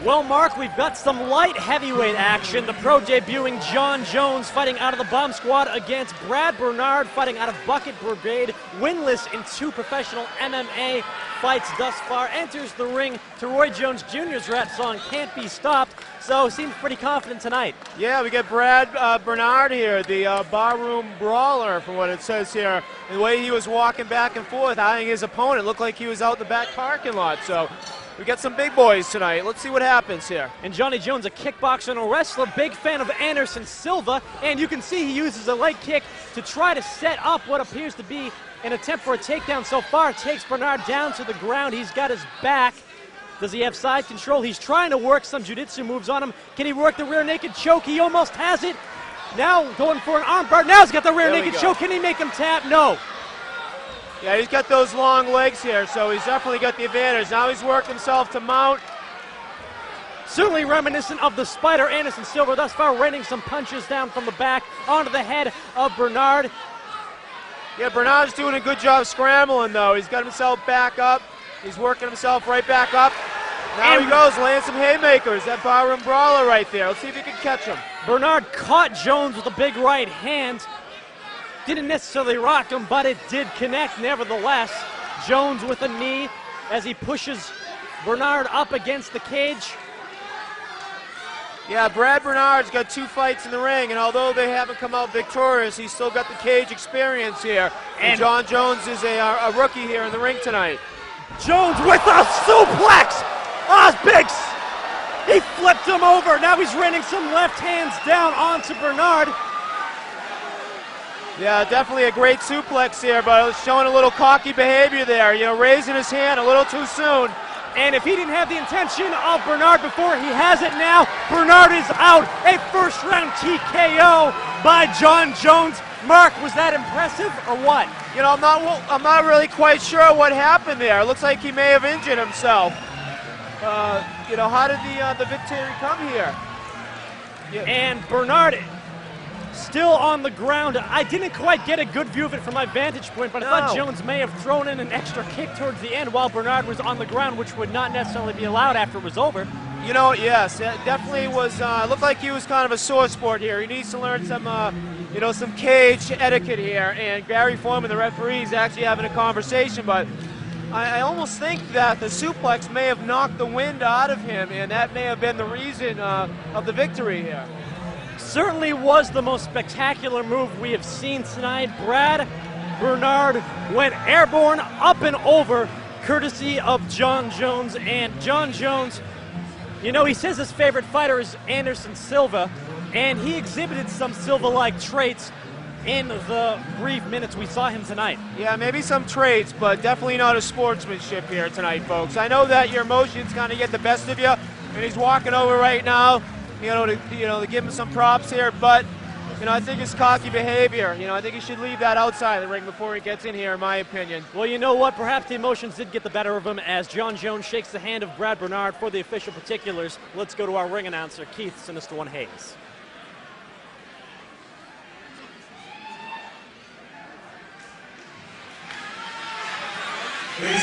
Well, Mark, we've got some light heavyweight action. The pro debuting John Jones fighting out of the Bomb Squad against Brad Bernar fighting out of Bucket Brigade. Winless in 2 professional MMA fights thus far. Enters the ring to Roy Jones Jr.'s rap song, Can't Be Stopped. So seems pretty confident tonight. Yeah, we get Brad Bernar here, the barroom brawler from what it says here. The way he was walking back and forth, eyeing his opponent, looked like he was out in the back parking lot. So we got some big boys tonight. Let's see what happens here. And Johnny Jones, a kickboxer and a wrestler, big fan of Anderson Silva. And you can see he uses a leg kick to try to set up what appears to be an attempt for a takedown so far. Takes Bernar down to the ground. He's got his back. Does he have side control? He's trying to work some jiu-jitsu moves on him. Can he work the rear naked choke? He almost has it. Now going for an armbar. Now he's got the rear naked choke. Can he make him tap? No. Yeah, he's got those long legs here, so he's definitely got the advantage. Now he's worked himself to mount. Certainly reminiscent of the Spider Anderson Silva, thus far raining some punches down from the back onto the head of Bernar. Yeah, Bernard's doing a good job scrambling, though. He's got himself back up. He's working himself right back up. Now he goes, laying some haymakers. That barroom brawler right there. Let's see if he can catch him. Bernar caught Jones with a big right hand. Didn't necessarily rock him, but it did connect nevertheless. Jones with a knee as he pushes Bernar up against the cage. Yeah, Brad Bernard's got 2 fights in the ring, and although they haven't come out victorious, he's still got the cage experience here. And John Jones is a rookie here in the ring tonight. Jones with a suplex! Biggs! He flipped him over. Now he's raining some left hands down onto Bernar. Yeah, definitely a great suplex here, but showing a little cocky behavior there. You know, raising his hand a little too soon. And if he didn't have the intention of Bernar before, he has it now. Bernar is out. A first-round TKO by John Jones. Mark, was that impressive or what? You know, I'm not really quite sure what happened there. It looks like he may have injured himself. You know, how did the victory come here? Yeah. And Bernar still on the ground. I didn't quite get a good view of it from my vantage point, but I thought Jones may have thrown in an extra kick towards the end while Bernar was on the ground, which would not necessarily be allowed after it was over. You know, yes, it definitely was. Looked like he was kind of a sore sport here. He needs to learn some, you know, some cage etiquette here. And Gary Foreman, the referee, is actually having a conversation, but I almost think that the suplex may have knocked the wind out of him, and that may have been the reason of the victory here. Certainly was the most spectacular move we have seen tonight. Brad Bernar went airborne up and over, courtesy of John Jones. And John Jones, you know, he says his favorite fighter is Anderson Silva, and he exhibited some Silva-like traits in the brief minutes we saw him tonight. Yeah, maybe some traits, but definitely not a sportsmanship here tonight, folks. I know that your emotions kind of get the best of you, and he's walking over right now, to give him some props here, but, you know, I think it's cocky behavior. You know, I think he should leave that outside the ring before he gets in here, in my opinion. Well, you know what? Perhaps the emotions did get the better of him as John Jones shakes the hand of Brad Bernar. For the official particulars, let's go to our ring announcer, Keith Sinister One Hayes. Ladies